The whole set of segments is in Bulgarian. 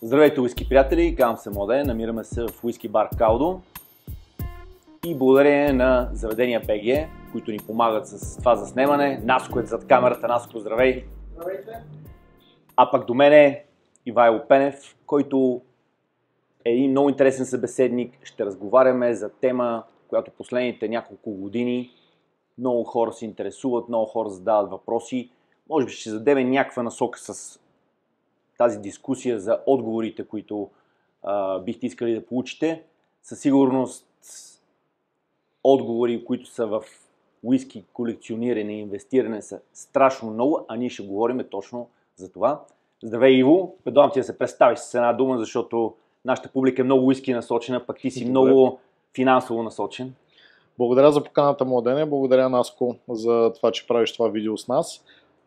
Здравейте, уиски приятели, казвам се Младен, намираме се в уиски бар Калдо и благодарение на заведения БГ, които ни помагат с това заснемане. Наско е зад камерата, Наско, здравей! Здравейте! А пък до мен е Ивайло Пенев, който е един много интересен събеседник. Ще разговаряме за тема, която последните няколко години много хора се интересуват, много хора задават въпроси. Може би ще зададем някаква насока с тази дискусия за отговорите, които бихте искали да получите. Със сигурност отговори, които са в уиски колекциониране и инвестиране, са страшно много, а ние ще говорим точно за това. Здравей, Иво! Предлагам ти да се представиш с една дума, защото нашата публика е много уиски насочена, пък ти си много финансово насочен. Благодаря за поканата, Младене. Благодаря, Наско, за това, че правиш това видео с нас.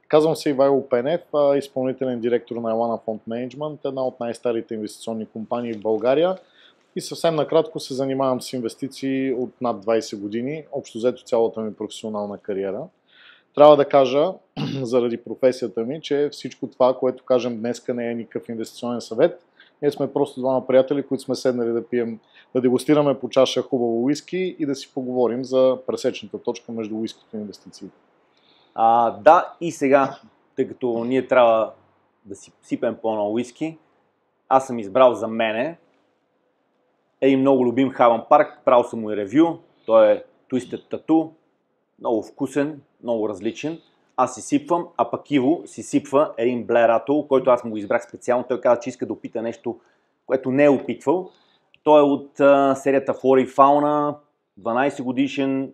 Казвам се Ивайло Пенев, изпълнителен директор на Елана Фонд Менеджмент, една от най-старите инвестиционни компании в България. И съвсем накратко се занимавам с инвестиции от над 20 години, общо взето цялата ми професионална кариера. Трябва да кажа, заради професията ми, че всичко това, което кажем днеска, не е никакъв инвестиционен съвет. Ние сме просто двама приятели, които сме седнали да пием, да дегустираме по чаша хубаво уиски и да си поговорим за пресечната точка между уискито и инвестициите. Да, и сега, тъй като ние трябва да си сипем по-много уиски, аз съм избрал за мене един много любим Хаван Парк, правил съм му и ревю, той е Twisted Tattoo, много вкусен, много различен. Аз си сипвам, а пък Иво си сипва един Blair Atoll, който аз му го избрах специално. Той каза, че иска да опита нещо, което не е опитвал. Той е от серията Flora и Fauna, 12 годишен,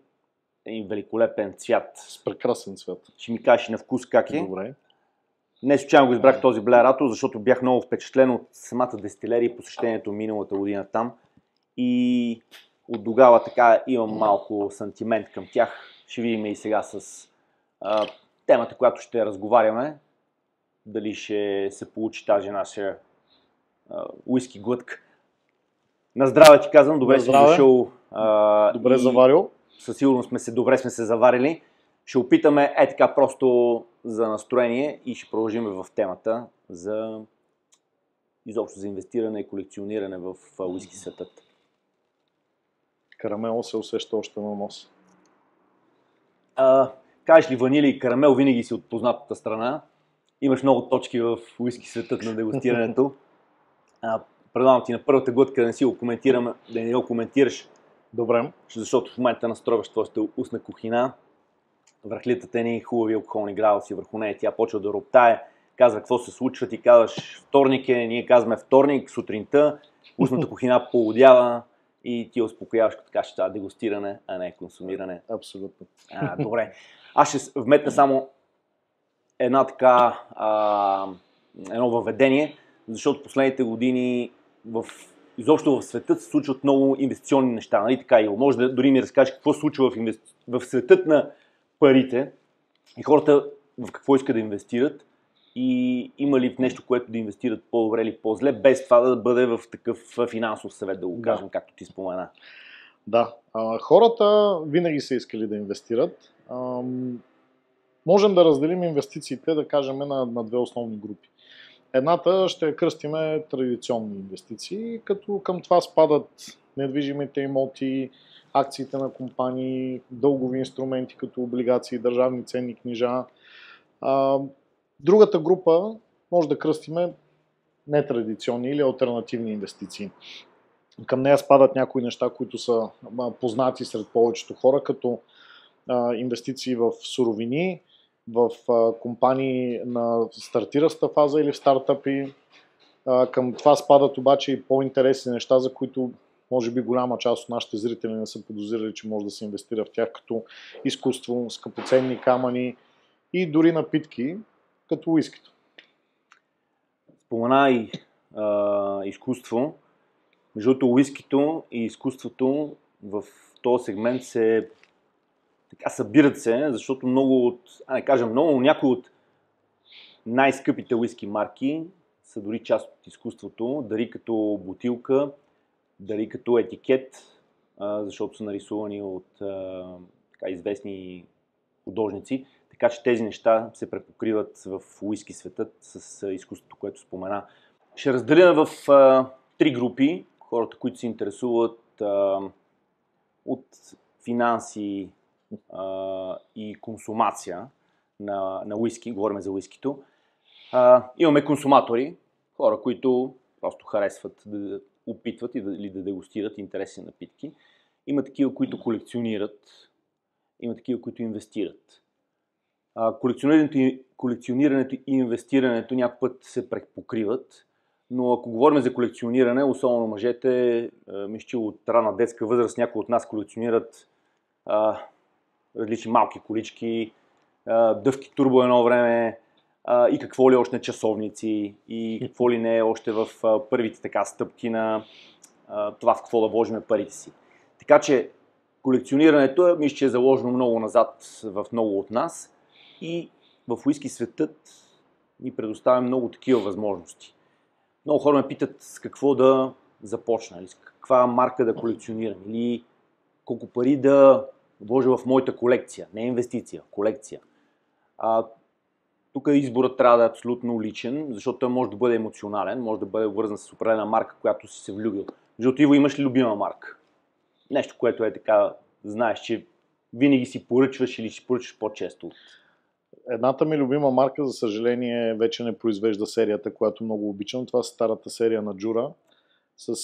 един великолепен цвят. С прекрасен цвят. Ще ми кажеш на вкус как е. Добре. Не случайно го избрах този Blair Atoll, защото бях много впечатлен от самата дестилерия и посещението миналата година там. И от тогава така имам малко сантимент към тях. Ще видим и сега с темата, която ще разговаряме. Дали ще се получи тази наша уиски глътка. На здраве ти казвам, добре си дошъл. Добре заварил. Със сигурност добре сме се заварили. Ще опитаме така просто за настроение и ще продължим в темата за изобщо за инвестиране и колекциониране в уиски светът. Карамело се усеща още на нос. Кажеш ли ванили и карамел, винаги си от познатата страна. Имаш много точки в уиски светът на дегустирането. Предлагам ти на първата глътка да не си го коментираме, да не го коментираш. Добре. Защото в момента настройваш твоята устна кухина. Върхлитата ни хубави алкохолни градуси върху нея. Тя почва да роптае, казва какво се случва, ти казваш вторник е, ние казваме вторник, сутринта, устната кухина полудява и ти успокояваш, като кажеш това дегустиране, а не консумиране. Абсолютно. Добре. Аз ще вметна само едно въведение, защото последните години изобщо в света се случват много инвестиционни неща. Нали така, Иво? Може да дори ми разкажеш какво се случва в светът на парите и хората в какво искат да инвестират и има ли в нещо, което да инвестират по-добре или по-зле, без това да бъде в такъв финансов съвет, да го кажем, както ти спомена. Да, хората винаги са искали да инвестират. Можем да разделим инвестициите, да кажем, на две основни групи. Едната ще кръстиме традиционни инвестиции, като към това спадат недвижимите имоти, акциите на компании, дългови инструменти като облигации, държавни ценни книжа. Другата група може да кръстиме нетрадиционни или алтернативни инвестиции. Към нея спадат някои неща, които са познати сред повечето хора, като инвестиции в суровини, в компании на стартираща фаза или в стартъпи. Към това спадат обаче и по-интересни неща, за които може би голяма част от нашите зрители не са подозирали, че може да се инвестира в тях, като изкуство, скъпоценни камъни и дори напитки, като уискито. Спомена и изкуство. Между другото, уискито и изкуството в този сегмент събират се, защото някои от най-скъпите уиски марки са дори част от изкуството, дали като бутилка, дали като етикет, защото са нарисувани от известни художници. Така че тези неща се препокриват в уиски светът с изкуството, което спомена. Ще разделя в три групи хората, които се интересуват от финанси и консумация на уиски, говорим за уискито. Имаме консуматори, хора, които просто харесват да опитват или да дегустират интересни напитки. Има такива, които колекционират, има такива, които инвестират. Колекционирането и инвестирането някакъв път се препокриват, но ако говорим за колекциониране, особено мъжете, мисля, че от рана детска възраст някои от нас колекционират различни малки колички, дъвки турбо едно време и какво ли още часовници и какво ли не още в първите така стъпки на това в какво да вложим парите си. Така че колекционирането мисля, че е заложено много назад в много от нас и в уиски светът ни предоставя много такива възможности. Много хора ме питат с какво да започна, или с каква марка да колекционирам, или колко пари да вложа в моята колекция. Не инвестиция, колекция. Тук изборът трябва да е абсолютно личен, защото той може да бъде емоционален, може да бъде вързан с определена марка, която си се влюбил. Защото Иво, имаш ли любима марка? Нещо, което е така, знаеш, че винаги си поръчваш или си поръчваш по-често. Едната ми любима марка, за съжаление, вече не произвежда серията, която много обичам. Това е старата серия на Джура с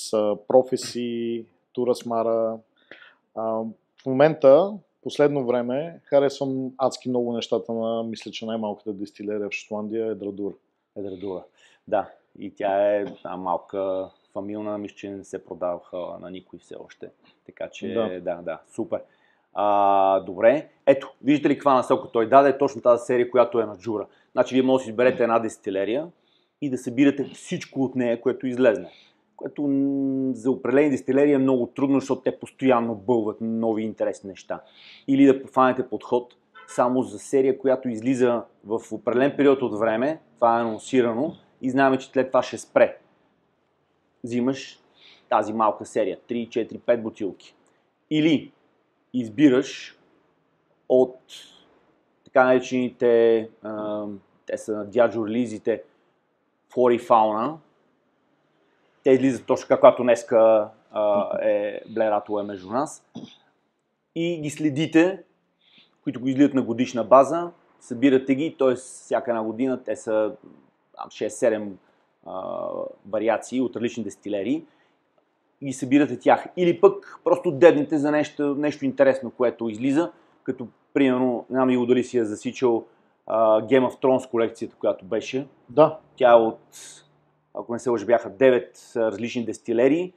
Prophecy, Турасмара. В момента, последно време, харесвам адски много нещата на, мисля, че най-малката дестилерия в Шотландия е Драдура. Драдура, да. И тя е малка, фамилна, мисля, че не се продаваха на никой все още. Така че, да, супер. Добре. Ето, виждате ли каква насока той даде? Точно тази серия, която е на Джура. Значи, вие може да си изберете една дестилерия и да събирате всичко от нея, което излезне. Което за определени дестилерии е много трудно, защото те постоянно бълват нови интересни неща. Или да пофанете подход само за серия, която излиза в определен период от време, това е анонсирано и знаем, че след това ще спре. Взимаш тази малка серия, 3, 4, 5 бутилки. Или избираш от така наречените, те са на Diageo релизите, Flora и Fauna. Те излизат точно както днеска Блерато е между нас. И ги следите, които го излизат на годишна база, събирате ги, т.е. всяка една година те са 6-7 вариации от различни дестилерии и събирате тях. Или пък просто дебнете за нещо интересно, което излиза, като примерно, не знам Иво дали си я засичал Game of Thrones колекцията, която беше. Да. Тя е от, ако не се лъжа, бяха 9 различни дестилерии.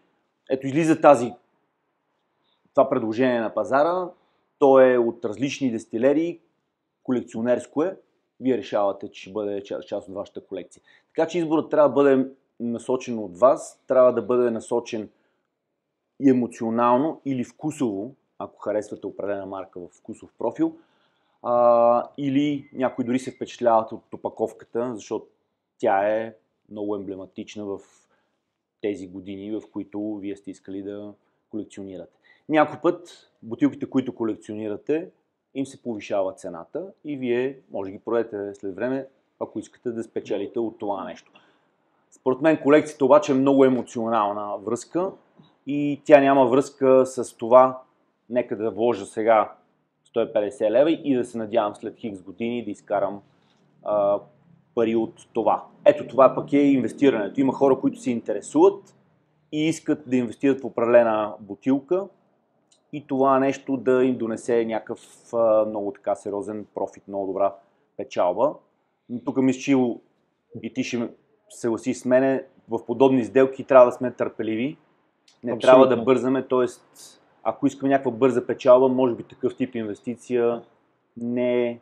Ето излиза това предложение на пазара. То е от различни дестилерии, колекционерско е. Вие решавате, че ще бъде част от вашата колекция. Така че изборът трябва да бъде насочен от вас, трябва да бъде насочен и емоционално или вкусово, ако харесвате определена марка в вкусов профил, или някои дори се впечатляват от опаковката, защото тя е много емблематична в тези години, в които вие сте искали да колекционирате. Някой път бутилките, които колекционирате, им се повишава цената и вие може да ги продадете след време, ако искате да спечелите от това нещо. Според мен колекцията обаче е много емоционална връзка и тя няма връзка с това, нека да вложа сега 150 лева и да се надявам след хикс години да изкарам пари от това. Ето това пък е инвестирането. Има хора, които се интересуват и искат да инвестират в определена бутилка и това нещо да им донесе някакъв много така сериозен профит, много добра печалба. Но тук мисля, че и ти ще се съгласи с мене, в подобни сделки трябва да сме търпеливи. Не Абсолютно. Трябва да бързаме, т.е. ако искаме някаква бърза печалба, може би такъв тип инвестиция не е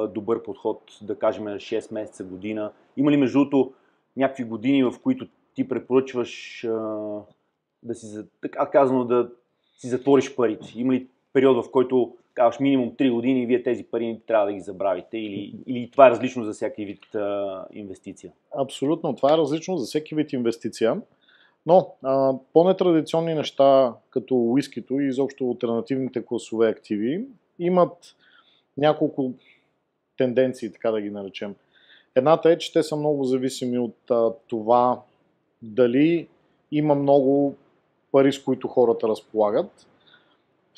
добър подход, да кажем на 6 месеца, година. Има ли между другото някакви години, в които ти препоръчваш да си, така казано, да си затвориш парите? Има ли период, в който казваш минимум 3 години и вие тези пари трябва да ги забравите? Или това е различно за всеки вид инвестиция? Абсолютно, това е различно за всеки вид инвестиция. Но по-нетрадиционни неща, като уискито и изобщо алтернативните класове активи, имат няколко тенденции, така да ги наречем. Едната е, че те са много зависими от това дали има много пари, с които хората разполагат.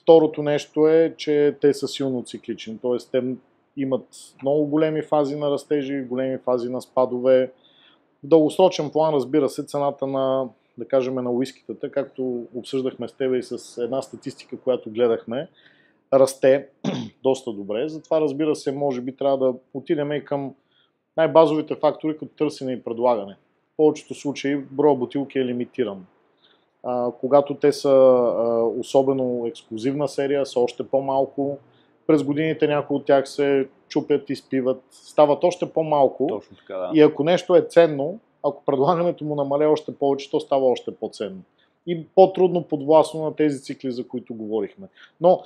Второто нещо е, че те са силно циклични, т.е. те имат много големи фази на растежи, големи фази на спадове. В дългосрочен план, разбира се, цената на, да кажем, на уискитата, както обсъждахме с теб и с една статистика, която гледахме, расте доста добре. Затова, разбира се, може би трябва да отидем и към най-базовите фактори, като търсене и предлагане. В повечето случаи броя бутилки е лимитиран. Когато те са особено ексклузивна серия, са още по-малко. През годините някои от тях се чупят, изпиват, стават още по-малко. Точно така, да. И ако нещо е ценно, ако предлагането му намаля още повече, то става още по-ценно. И по-трудно подвластно на тези цикли, за които говорихме. Но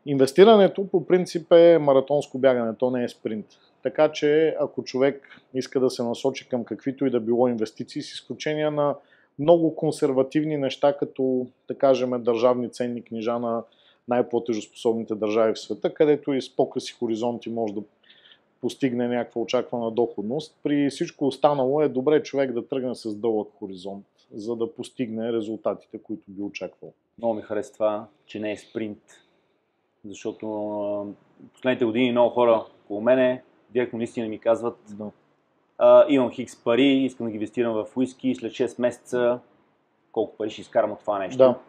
инвестирането по принцип е маратонско бягане, то не е спринт. Така че ако човек иска да се насочи към каквито и да било инвестиции, с изключение на много консервативни неща, като, да кажем, държавни ценни книжа на най-платежоспособните държави в света, където и с по-къси хоризонти може да постигне някаква очаквана доходност. При всичко останало е добре човек да тръгне с дълъг хоризонт, за да постигне резултатите, които би очаквал. Много ми харесва това, че не е спринт, защото последните години много хора около мене директно наистина ми казват: имам хикс пари, искам да ги инвестирам в уиски, след 6 месеца колко пари ще изкарам от това нещо. Да.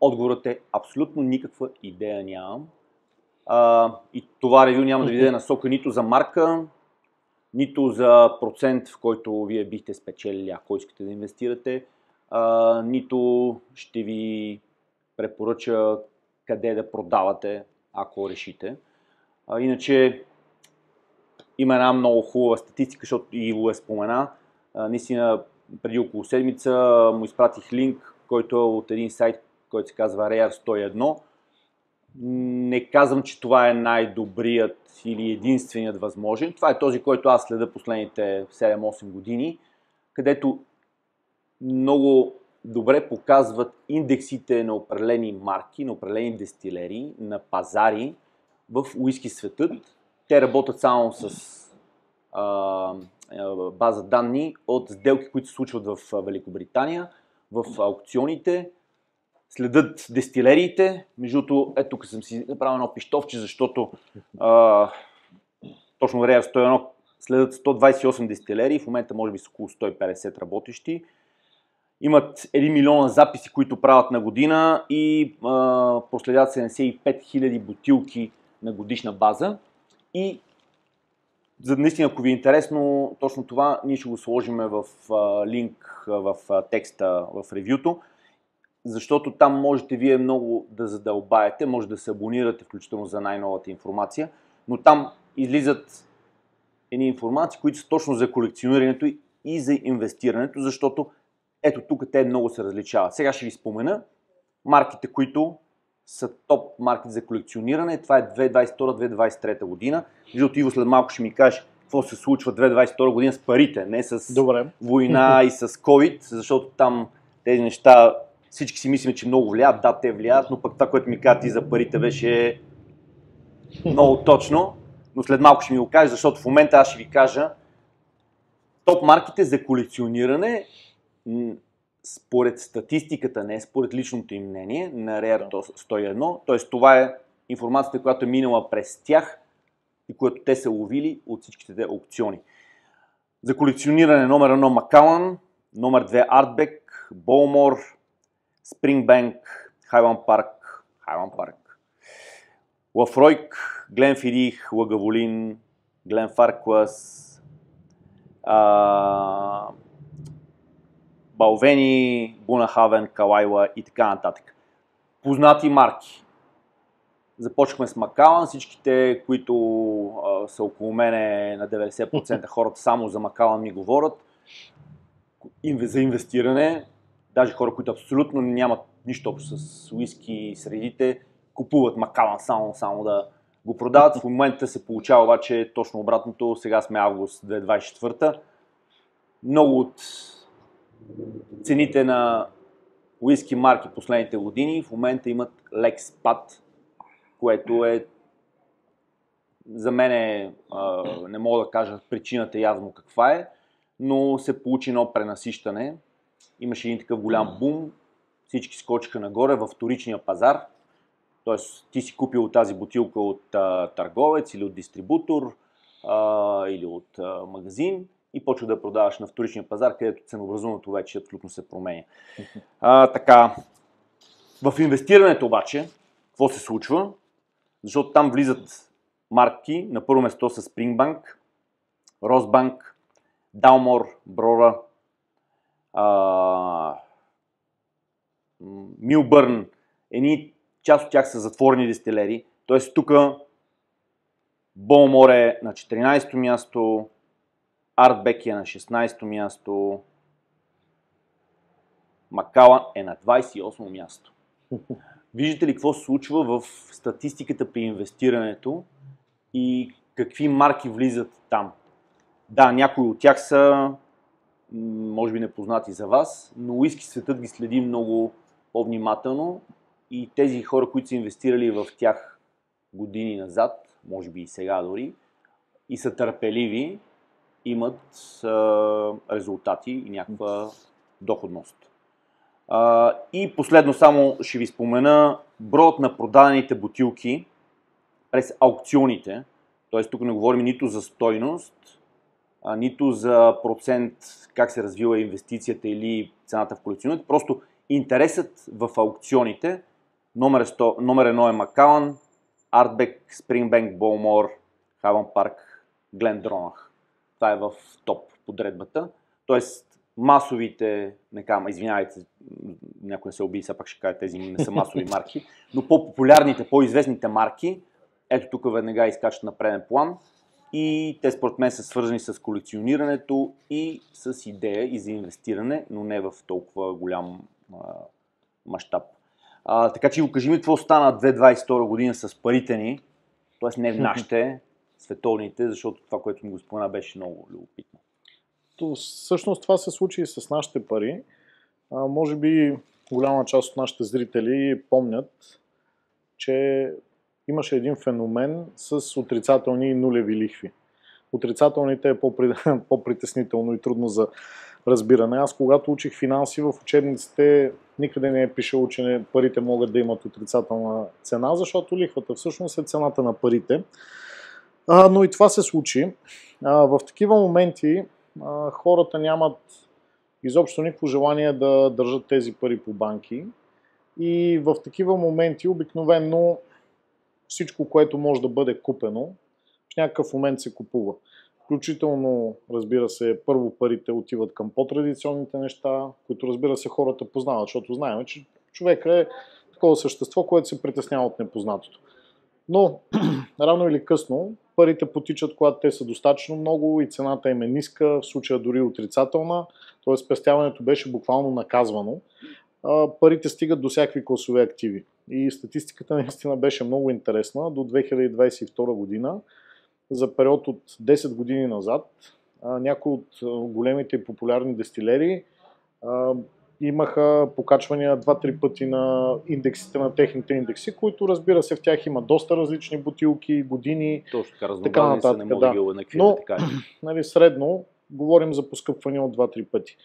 Отговорът е: абсолютно никаква идея нямам. И това ревю няма да ви даде насока нито за марка, нито за процент, в който вие бихте спечелили, ако искате да инвестирате, нито ще ви препоръча къде да продавате, ако решите. Иначе има една много хубава статистика, защото Иво спомена. Наистина преди около седмица му изпратих линк, който е от един сайт, който се казва Rare 101. Не казвам, че това е най-добрият или единственият възможен. Това е този, който аз следа последните 7-8 години, където много добре показват индексите на определени марки, на определени дестилерии, на пазари в уиски светът. Те работят само с база данни от сделки, които се случват в Великобритания, в аукционите, следят дестилериите. Между другото, ето тук съм си направил едно пищовче, защото точно Rare 101 следят 128 дестилерии, в момента може би са около 150 работещи. Имат 1 милиона записи, които правят на година и проследят 75 000 бутилки на годишна база. И за наистина, ако ви е интересно точно това, ние ще го сложим в линк в текста в ревюто, защото там можете вие много да задълбаете, може да се абонирате включително за най-новата информация, но там излизат едни информации, които са точно за колекционирането и за инвестирането, защото ето тук те много се различават. Сега ще ви спомена марките, които са топ марките за колекциониране. Това е 2022-2023 година. Защото Иво след малко ще ми каже какво се случва 2022 година с парите, не с война и с COVID, защото там тези неща всички си мислим, че много влияят. Да, те влияят, но пък това, което ми каза ти за парите, беше много точно. Но след малко ще ми го кажеш, защото в момента аз ще ви кажа топ марките за колекциониране според статистиката, не според личното им мнение на Rare 101. Т.е. това е информацията, която е минала през тях и която те са ловили от всичките аукциони. За колекциониране номер 1 Macallan, номер 2 Ardbeg, Bowmore, Springbank, Highland Park, Laphroaig, Glenfiddich, Lagavulin, Glenfarclas, Балвени, Бунахавен, Калайла и така нататък. Познати марки. Започнахме с Macallan. Всичките, които са около мене, на 90% хората само за Macallan ми говорят. За инвестиране, даже хора, които абсолютно нямат нищо общо с уиски средите, купуват Macallan само да го продават. В момента се получава обаче точно обратното. Сега сме август 2024. Много от цените на уиски марки последните години в момента имат лек спад, което е за мен не мога да кажа причината явно каква е, но се получи едно пренасищане. Имаше един такъв голям бум, всички скочиха нагоре във вторичния пазар. Тоест, ти си купил тази бутилка от търговец или от дистрибутор или от магазин и почва да я продаваш на вторичния пазар, където ценообразуването вече абсолютно се променя. Така, в инвестирането обаче, какво се случва? Защото там влизат марки, на първо место са Springbank, Rosbank, Dalmor, Brora, Milburn, част от тях са затворени дестилери, т.е. тук Bowmore е на 14-то място, Ardbeg е на 16-то място, Macallan е на 28-то място. Виждате ли какво се случва в статистиката при инвестирането и какви марки влизат там? Да, някои от тях са, може би, непознати за вас, но уиски светът ги следи много по-внимателно и тези хора, които са инвестирали в тях години назад, може би и сега дори, и са търпеливи, имат резултати и някаква доходност. И последно само ще ви спомена броят на продадените бутилки през аукционите. Т.е. тук не говорим нито за стойност, нито за процент как се развива инвестицията или цената в колекционите. Просто интересът в аукционите. Номер 1 е Macallan, Ardbeg, Springbank, Bowmore, Haven Park, Glendronach. Това е в топ подредбата. Тоест масовите, извинявайте, някой не се уби, все пак ще кажа, тези не са масови марки, но по-популярните, по-известните марки, ето тук веднага изкачат на преден план и те според мен са свързани с колекционирането и с идея и за инвестиране, но не в толкова голям мащаб. Така че го кажи ми какво стана 2022 година с парите ни, т.е. не в нашите, световните, защото това, което ми го спомена, беше много любопитно. Всъщност това се случи и с нашите пари. Може би голяма част от нашите зрители помнят, че имаше един феномен с отрицателни и нулеви лихви. Отрицателните е по-притеснително и трудно за разбиране. Аз когато учих финанси в учебниците, никъде не е пишело, че парите могат да имат отрицателна цена, защото лихвата всъщност е цената на парите. Но и това се случи. В такива моменти хората нямат изобщо никакво желание да държат тези пари по банки и в такива моменти обикновено всичко, което може да бъде купено, в някакъв момент се купува. Включително, разбира се, първо парите отиват към по-традиционните неща, които, разбира се, хората познават, защото знаем, че човек е такова същество, което се притеснява от непознатото. Но рано или късно парите потичат, когато те са достатъчно много и цената им е ниска, в случая дори отрицателна, т.е. спестяването беше буквално наказвано. Парите стигат до всякакви класове активи. И статистиката наистина беше много интересна. До 2022 година, за период от 10 години назад, някои от големите и популярни дестилери имаха покачвания 2-3 пъти на индексите на техните индекси, които, разбира се, в тях има доста различни бутилки, години, така нататък. Не да. Но нали, средно говорим за поскъпвания от 2-3 пъти.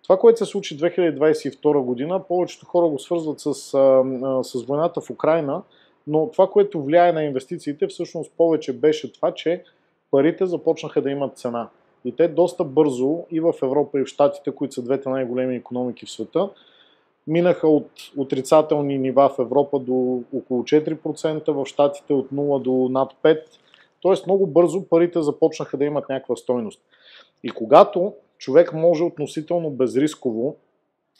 Това, което се случи 2022 година, повечето хора го свързват с войната в Украйна, но това, което влияе на инвестициите, всъщност повече беше това, че парите започнаха да имат цена. И те доста бързо и в Европа и в Щатите, които са двете най-големи икономики в света, минаха от отрицателни нива в Европа до около 4%, в Щатите от 0 до над 5%. Тоест много бързо парите започнаха да имат някаква стойност. И когато човек може относително безрисково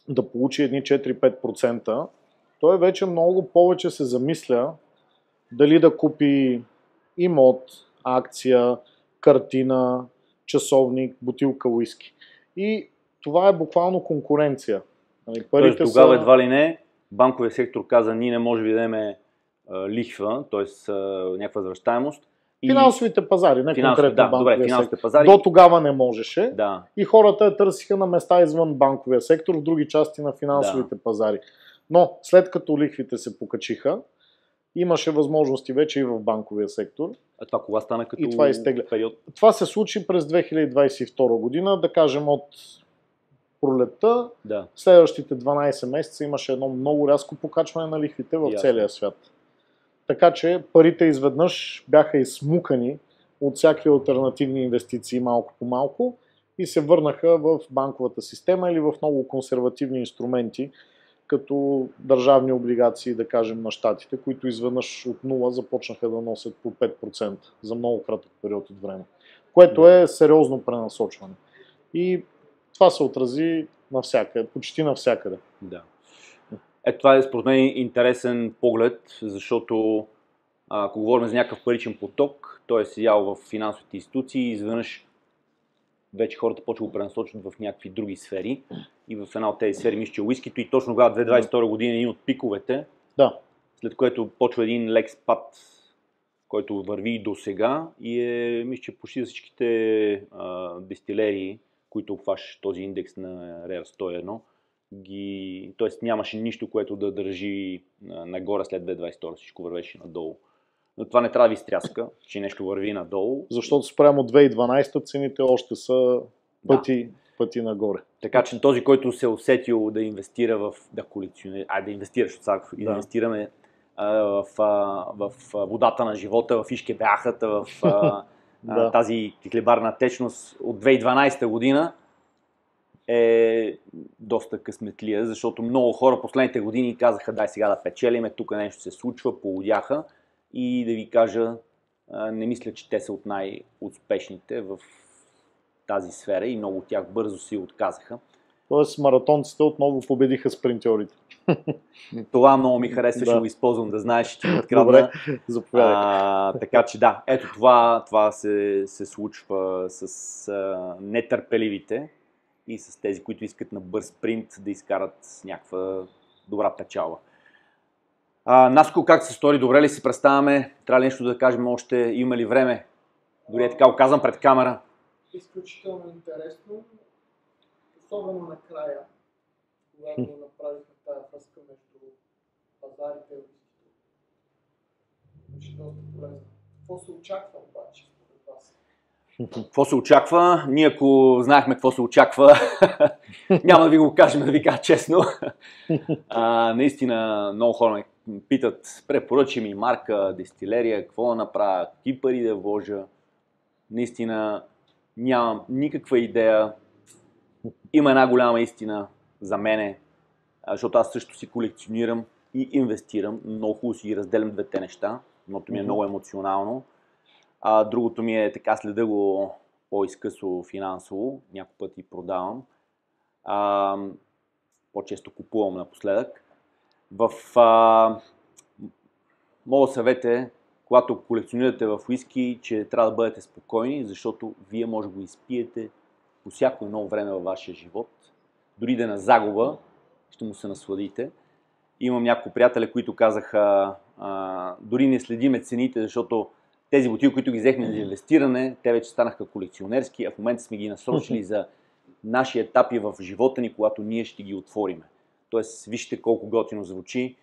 да получи едни 4-5%, той вече много повече се замисля дали да купи имот, акция, картина, часовник, бутилка уиски. И това е буквално конкуренция. Тоест тогава едва ли не банковия сектор каза, ние не може да дадем лихва, т.е. някаква възвръщаемост. Финансовите пазари, не конкретно банковия сектор. Пазари. До тогава не можеше. Да. И хората търсиха на места извън банковия сектор, в други части на финансовите пазари. Но след като лихвите се покачиха Имаше възможности вече и в банковия сектор. А това кога стана като И това изтегля. период? Това се случи през 2022 година, да кажем от пролетта. Да. Следващите 12 месеца имаше едно много рязко покачване на лихвите в целия свят. Така че парите изведнъж бяха изсмукани от всякакви алтернативни инвестиции малко по малко и се върнаха в банковата система или в много консервативни инструменти, като държавни облигации, да кажем, на щатите, които изведнъж от нула започнаха да носят по 5% за много кратък период от време, което е сериозно пренасочване. И това се отрази навсякъде, почти навсякъде. Да. Ето това е според мен интересен поглед, защото ако говорим за някакъв паричен поток, той е седял в финансовите институции и изведнъж вече хората почват да пренасочват в някакви други сфери. И в една от тези сфери мисля, че уискито и точно тогава 2022 година е един от пиковете, след което почва един лек спад, който върви и до сега и мисля, че почти за всичките дестилерии, които обхващат този индекс на RER 101, т.е. нямаше нищо, което да държи нагоре след 2022, всичко вървеше надолу. Но това не трябва да ви стряска, че нещо върви надолу. Защото спрямо 2012 цените още са пъти нагоре. Така че този, който се е усетил да инвестира да инвестира, защото сега инвестираме в водата на живота, в ишкебяхата, в тази хлебарна течност от 2012 година е доста късметлия, защото много хора последните години казаха дай сега да печелиме, тук нещо се случва, полудяха и да ви кажа, не мисля, че те са от най-успешните в тази сфера и много от тях бързо си отказаха. Тоест маратонците отново победиха спринтьорите. Това много ми харесва, ще го използвам да знаеш, че ти открадна. Добре, заповядай. Така че да, ето това се случва с нетърпеливите и с тези, които искат на бърз спринт да изкарат някаква добра печалба. Наско, как се стори? Добре ли си представяме? Трябва ли нещо да кажем още? Има ли време? Дори така го казвам пред камера. Изключително интересно, особено накрая, когато направихме тази връзка между пазарите и връзките. Беше доста полезно. Какво се очаква обаче според вас? Какво се очаква? Ние ако знаехме какво се очаква, няма да ви го кажем, да ви кажа честно. Наистина много хора ме питат, препоръчи ми марка, дестилерия, какво да направя, какви пари да вложа. Наистина нямам никаква идея. Има една голяма истина за мене, защото аз също си колекционирам и инвестирам. Много хубаво си ги разделям двете неща. Едното ми е много емоционално, а другото ми е така следа го по-изкъсо финансово. Някой път и продавам. По-често купувам напоследък. Моят съвет е, когато колекционирате в уиски, че трябва да бъдете спокойни, защото вие може да го изпиете по всяко едно време във вашия живот. Дори да е на загуба, ще му се насладите. Имам няколко приятели, които казаха, дори не следиме цените, защото тези бутилки, които ги взехме за инвестиране, те вече станаха колекционерски, а в момента сме ги насочили за наши етапи в живота ни, когато ние ще ги отвориме. Тоест, вижте колко готино звучи.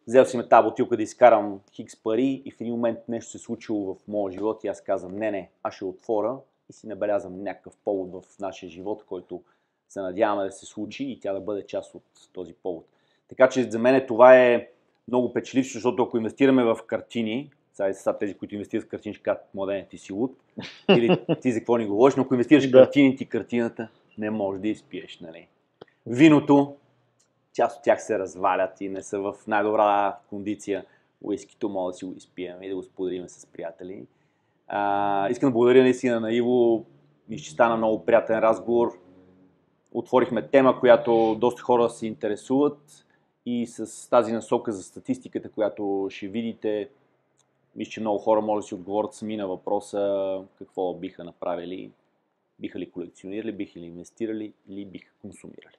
Взел си ме тази бутилка да изкарам хикс пари и в един момент нещо се случило в моя живот и аз казвам, не, аз ще отворя и си набелязвам някакъв повод в нашия живот, който се надяваме да се случи и тя да бъде част от този повод. Така че за мен това е много печелившо, защото ако инвестираме в картини, сега тези, които инвестират в картини, ще кажат, младене, ти си луд, или ти за какво ни говориш, но ако инвестираш в картини, ти картината не можеш да изпиеш, нали? Виното, част от тях се развалят и не са в най-добра кондиция. Уискито мога да си го изпием и да го споделим с приятели. Искам да благодаря наистина на Иво. Ще стана много приятен разговор. Отворихме тема, която доста хора се интересуват и с тази насока за статистиката, която ще видите, мисля, че много хора може да си отговорят сами на въпроса какво биха направили, биха ли колекционирали, биха ли инвестирали или биха консумирали.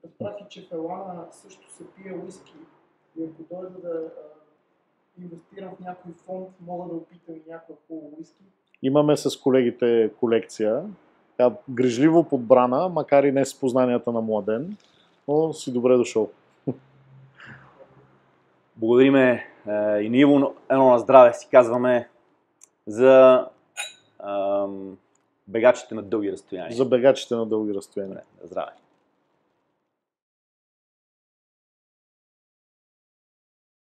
Разбрах и, че в Елана също се пие уиски и ако дойда да инвестирам в някой фонд, мога да опитам и някаква хубава уиски. Имаме с колегите колекция, грижливо подбрана, макар и не с познанията на Младен, но си добре дошъл. Благодариме И ние едно на здраве си казваме за бегачите на дълги разстояния. За бегачите на дълги разстояния. Здраве.